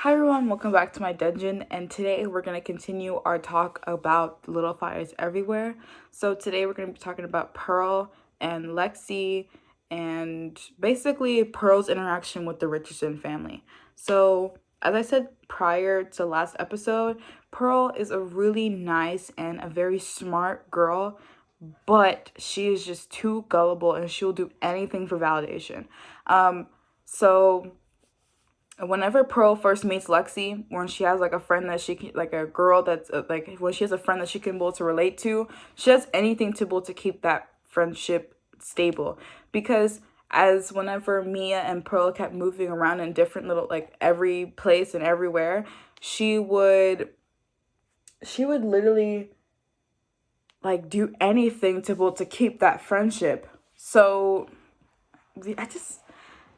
Hi everyone, welcome back to my dungeon, and today we're going to continue our talk about Little Fires Everywhere. So today we're going to be talking about Pearl and Lexi and basically Pearl's interaction with the Richardson family. So as I said prior to last episode, Pearl is a really nice and a very smart girl, but she is just too gullible and she'll do anything for validation. So whenever Pearl first meets Lexi, when she has like a friend that she can, like a girl that's like when she has a friend that she can be able to relate to, she does anything to be able to keep that friendship stable. Because as whenever Mia and Pearl kept moving around in different little like every place and everywhere, she would literally like do anything to be able to keep that friendship. So I just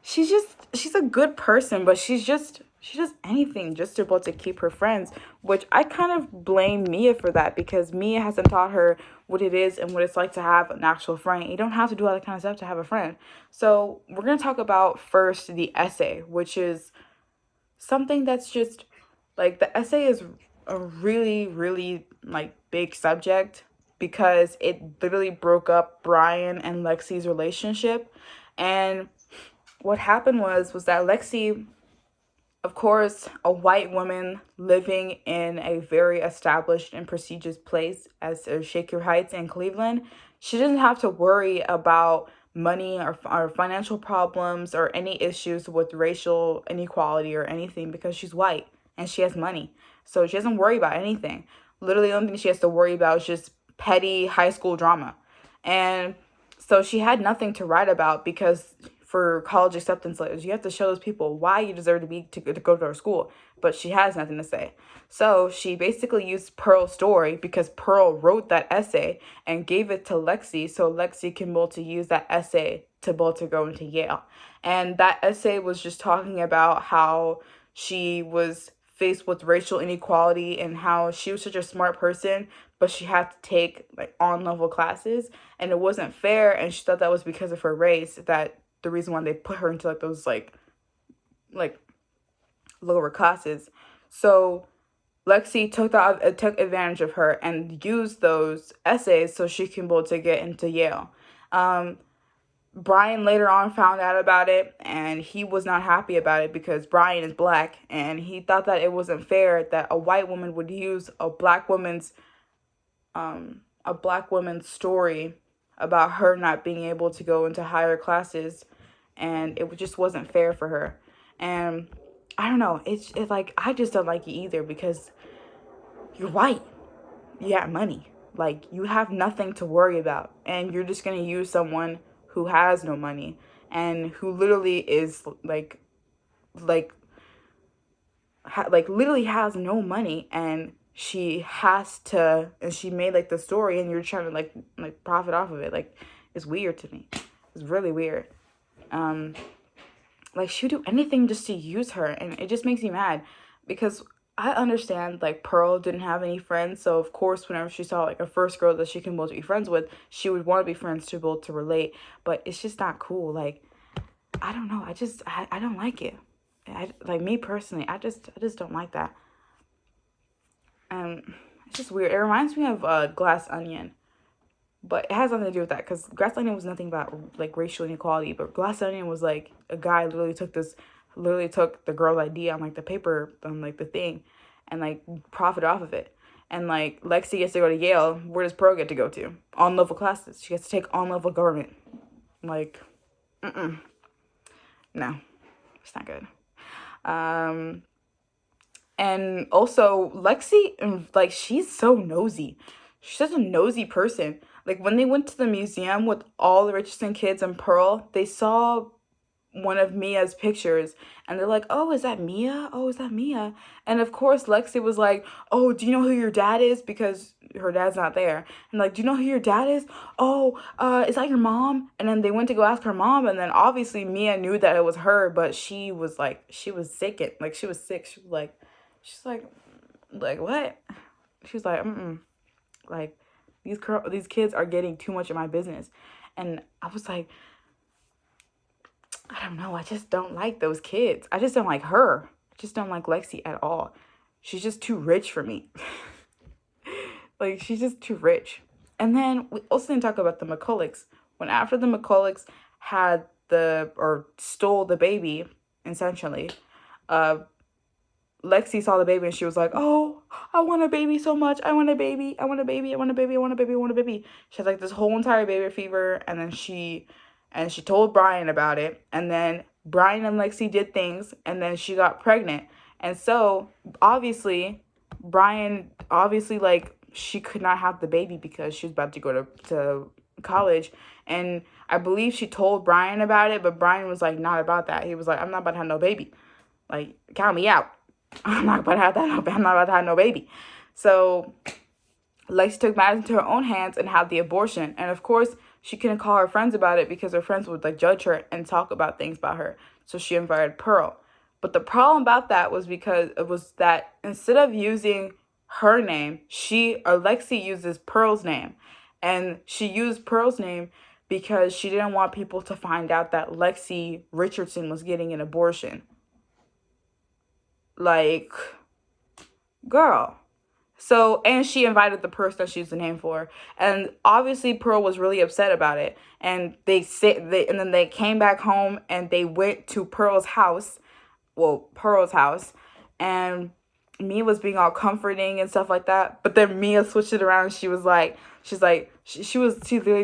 she's a good person, but she does anything just to be able to keep her friends, which I kind of blame Mia for that because Mia hasn't taught her what it is and what it's like to have an actual friend. You don't have to do all that kind of stuff to have a friend. So we're gonna talk about first the essay, which is something that's just like the essay is a really like big subject because it literally broke up Brian and Lexi's relationship. And what happened was that Lexi, of course, a white woman living in a very established and prestigious place as Shaker Heights in Cleveland, she doesn't have to worry about money or financial problems or any issues with racial inequality or anything because she's white and she has money. So she doesn't worry about anything. Literally, the only thing she has to worry about is just petty high school drama. And so she had nothing to write about because for college acceptance letters, you have to show those people why you deserve to go to our school. But she has nothing to say. So she basically used Pearl's story because Pearl wrote that essay and gave it to Lexi so Lexi can be able to use that essay to be able to go into Yale. And that essay was just talking about how she was faced with racial inequality and how she was such a smart person, but she had to take like on level classes and it wasn't fair, and she thought that was because of her race, that the reason why they put her into like those like lower classes. So Lexi took advantage of her and used those essays so she can be able to get into Yale. Brian later on found out about it and he was not happy about it because Brian is black and he thought that it wasn't fair that a white woman would use a black woman's story about her not being able to go into higher classes, and it just wasn't fair for her. And I don't know, it's like I just don't like it either because you're white, you got money, like you have nothing to worry about, and you're just gonna use someone who has no money and who literally is like literally has no money, and she has to, and she made like the story and you're trying to like profit off of it. Like, it's weird to me. It's really weird. Like, she would do anything just to use her, and it just makes me mad because I understand like Pearl didn't have any friends, so of course whenever she saw like a first girl that she can both be friends with, she would want to be friends to be able to relate. But it's just not cool. Like, I don't know. I don't like it. Like, me personally, I just don't like that. It's just weird. It reminds me of Glass Onion, but it has nothing to do with that because Glass Onion was nothing about like racial inequality. But Glass Onion was like a guy literally took the girl's idea on like the paper on like the thing, and like profit off of it. And like Lexi gets to go to Yale. Where does Pearl get to go to? On level classes. She gets to take on level government. Like, no, it's not good. And also Lexi, like, she's so nosy. She's such a nosy person. Like, when they went to the museum with all the Richardson kids and Pearl, they saw one of Mia's pictures and they're like, oh, is that Mia? Oh, is that Mia? And of course Lexi was like, oh, do you know who your dad is? Because her dad's not there. And like, do you know who your dad is? Oh, is that your mom? And then they went to go ask her mom, and then obviously Mia knew that it was her, but she was sick. She was sick. She's like what? She was like, like, these kids are getting too much of my business. And I was like, I don't know, I just don't like those kids. I just don't like her. just don't like Lexi at all. She's just too rich for me. Like, she's just too rich. And then we also didn't talk about the McCullochs. When after the McCullochs had or stole the baby, essentially, uh, Lexi saw the baby and she was like, "Oh, I want a baby so much. I want a baby. I want a baby. I want a baby. I want a baby. I want a baby." She had like this whole entire baby fever, and then she told Brian about it, and then Brian and Lexi did things, and then she got pregnant. And so, obviously, Brian obviously like she could not have the baby because she was about to go to college, and I believe she told Brian about it, but Brian was like not about that. He was like, "I'm not about to have no baby. Like, count me out. I'm not about to have that. I'm not about to have no baby." So Lexi took matters into her own hands and had the abortion. And of course, she couldn't call her friends about it because her friends would like judge her and talk about things about her. So she invited Pearl. But the problem about that was because it was that instead of using her name, Lexi uses Pearl's name. And she used Pearl's name because she didn't want people to find out that Lexi Richardson was getting an abortion. Like, girl. So, and she invited the person that she used the name for. And obviously Pearl was really upset about it. And and then they came back home and they went to Pearl's house. Well, Pearl's house. And Mia was being all comforting and stuff like that. But then Mia switched it around and she literally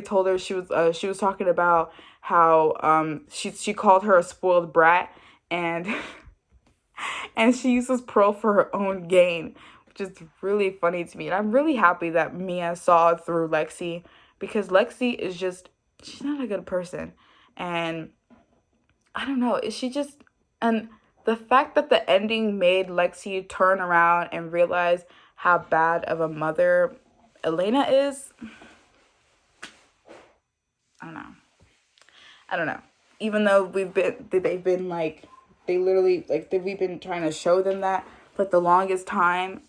told her she was talking about how she called her a spoiled brat, and and she uses Pearl for her own gain, which is really funny to me. And I'm really happy that Mia saw through Lexi, because Lexi is she's not a good person. And I don't know, and the fact that the ending made Lexi turn around and realize how bad of a mother Elena is, I don't know. I don't know. Even though they've been like, they literally, like, we've been trying to show them that for like the longest time.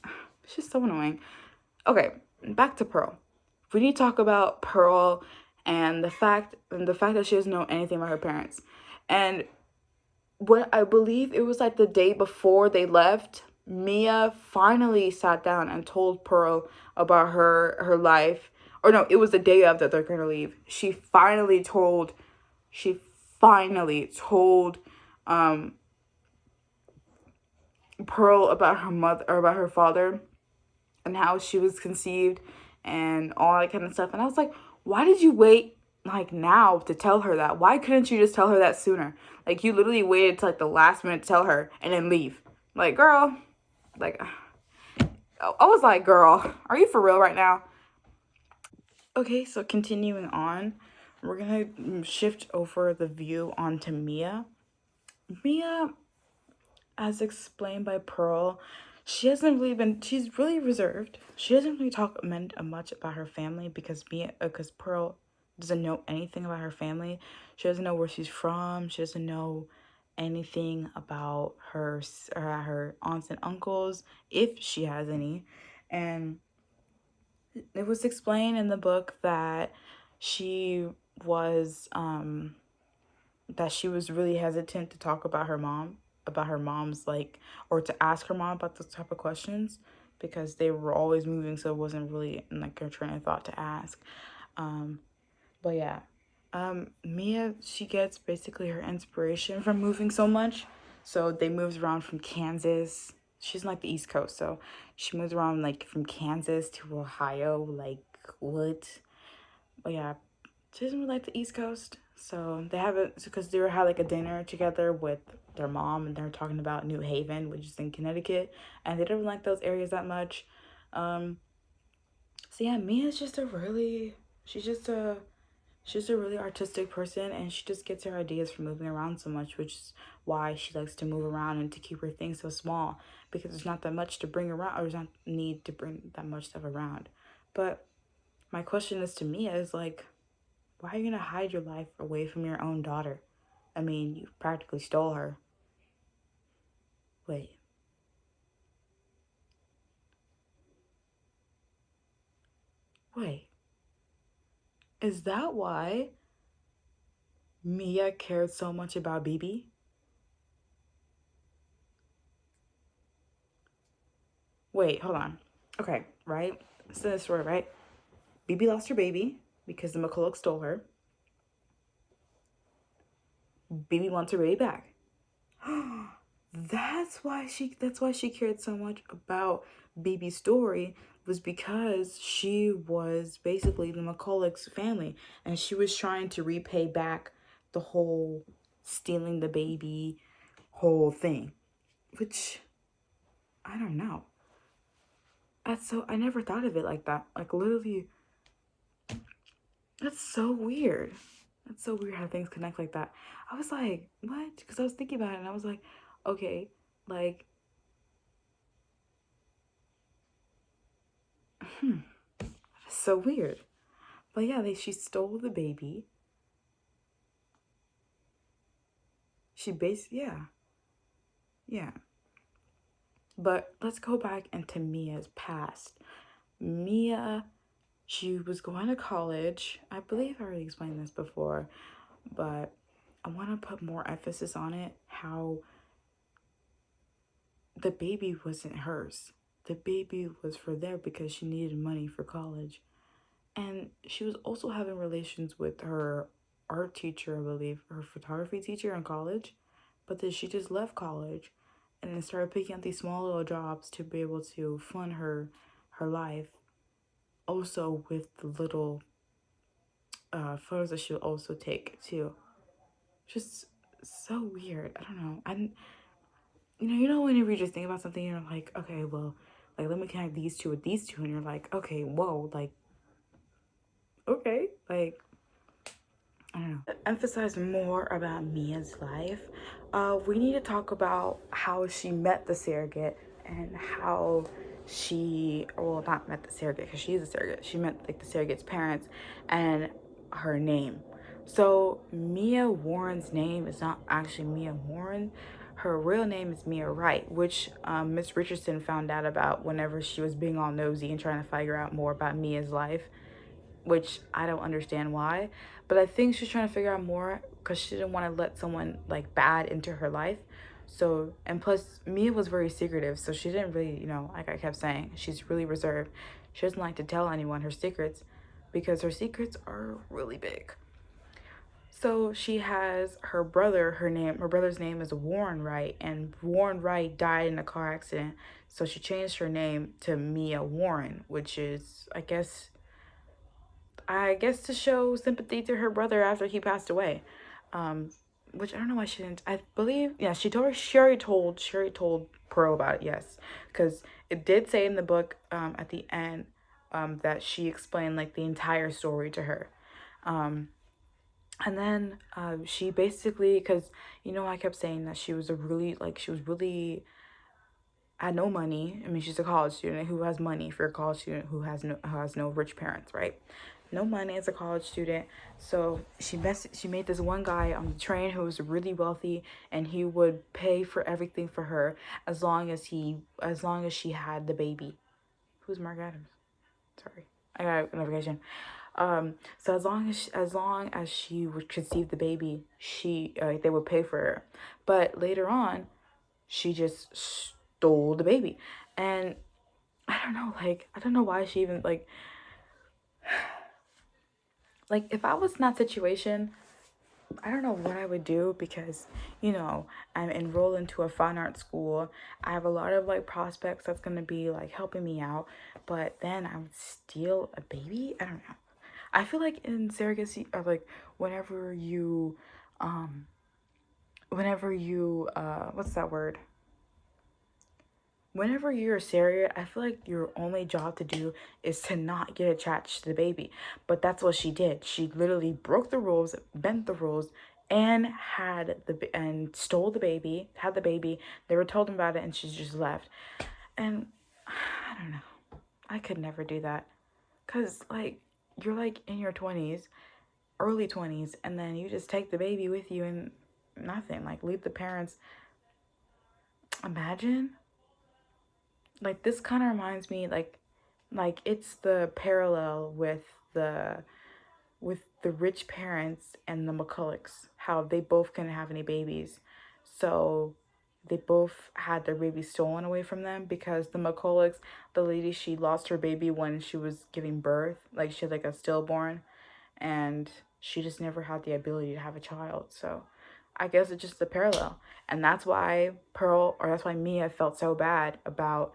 It's just so annoying. Okay, back to Pearl. We need to talk about Pearl and the fact that she doesn't know anything about her parents. And what I believe it was like the day before they left, Mia finally sat down and told Pearl about her life. Or no, it was the day of that they're gonna leave. She finally told um Pearl about her mother, or about her father, and how she was conceived and all that kind of stuff. And I was like, why did you wait like now to tell her that? Why couldn't you just tell her that sooner? Like, you literally waited till like the last minute to tell her and then leave. Like, girl, like, I was like, girl, are you for real right now? Okay, so continuing on, we're gonna shift over the view onto Mia. Mia, as explained by Pearl, she's really reserved. She doesn't really talk much about her family because Pearl doesn't know anything about her family. She doesn't know where she's from. She doesn't know anything about her aunts and uncles, if she has any. And it was explained in the book that she was really hesitant to talk about her mom's, like, or to ask her mom about those type of questions, because they were always moving, so it wasn't really in like her train of thought to ask. But yeah, Mia, she gets basically her inspiration from moving so much. So they moves around from Kansas. She's in like the East Coast, so she moves around like from Kansas to Ohio. Like, what? But yeah, she doesn't really like the East Coast. So they have it because they had like a dinner together with their mom, and they're talking about New Haven, which is in Connecticut, and they don't like those areas that much. So yeah, Mia's just a really, she's a really artistic person, and she just gets her ideas from moving around so much, which is why she likes to move around and to keep her things so small, because there's not that much to bring around, or there's not need to bring that much stuff around. But my question is to Mia is like, why are you gonna hide your life away from your own daughter? I mean, you practically stole her. Wait, wait. Is that why Mia cared so much about BB? wait, hold on. Okay, right? So this story, right? BB lost her baby because the McCulloch stole her. BB wants her baby back. That's why she cared so much about BB's story, was because she was basically the McCulloch's family, and she was trying to repay back the whole stealing the baby whole thing, which I don't know. I never thought of it like that. Like, literally, that's so weird. That's so weird how things connect like that. I was like, what? Because I was thinking about it and I was like, okay, like, so weird. But yeah, she stole the baby. Yeah, yeah. But let's go back into Mia's past. Mia, she was going to college. I believe I already explained this before, but I want to put more emphasis on it. How the baby wasn't hers. The baby was for there because she needed money for college. And she was also having relations with her art teacher, I believe, her photography teacher in college. But then she just left college and then started picking up these small little jobs to be able to fund her life. Also with the little photos that she would also take too. Just so weird. I don't know. And you know whenever you just think about something, you're like, okay, well, like let me connect these two with these two, and you're like, okay, whoa, like, okay, like, I don't know. Emphasize more about Mia's life. We need to talk about how she met the surrogate and how well, not met the surrogate because she's a surrogate. She met like the surrogate's parents and her name. So Mia Warren's name is not actually Mia Warren. Her real name is Mia Wright, which Miss Richardson found out about whenever she was being all nosy and trying to figure out more about Mia's life, which I don't understand why. But I think she's trying to figure out more because she didn't want to let someone like bad into her life. So, and plus, Mia was very secretive, so she didn't really, like I kept saying, she's really reserved. She doesn't like to tell anyone her secrets because her secrets are really big. So she has her brother, her brother's name is Warren Wright, and Warren Wright died in a car accident. So she changed her name to Mia Warren, which is, I guess to show sympathy to her brother after he passed away. Which I don't know why she didn't. I believe, yeah, Sherry told Pearl about it, yes, because it did say in the book at the end that she explained like the entire story to her. And then she basically, because I kept saying that she was really had no money. I mean, she's a college student who has money for a college student who has no rich parents, right? No money as a college student. So she made this one guy on the train who was really wealthy, and he would pay for everything for her as long as she had the baby. Who's Mark Adams? Sorry, I got a notification. So as long as she would conceive the baby, they would pay for her. But later on, she just stole the baby, and I don't know why she even like if I was in that situation, I don't know what I would do because I'm enrolled into a fine art school. I have a lot of like prospects that's gonna be like helping me out, but then I would steal a baby. I don't know. I feel like in surrogacy, or like whenever you what's that word, whenever you're a surrogate, I feel like your only job to do is to not get attached to the baby. But that's what she did. She literally broke the rules, bent the rules, and stole the baby, had the baby. They were told about it, and she just left. And I don't know. I could never do that. Cause like you're like in your 20s, early 20s, and then you just take the baby with you and nothing. Like leave the parents. Imagine. Like this kind of reminds me like it's the parallel with the rich parents and the McCullochs, how they both couldn't have any babies, so they both had their baby stolen away from them because the McCullochs, the lady, she lost her baby when she was giving birth. Like, she had like a stillborn, and she just never had the ability to have a child. So I guess it's just a parallel. And that's why that's why Mia felt so bad about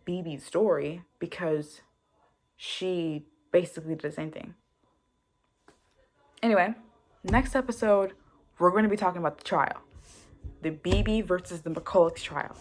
BB's story, because she basically did the same thing. Anyway, next episode, we're going to be talking about the trial. The BB versus the McCulloch's trial.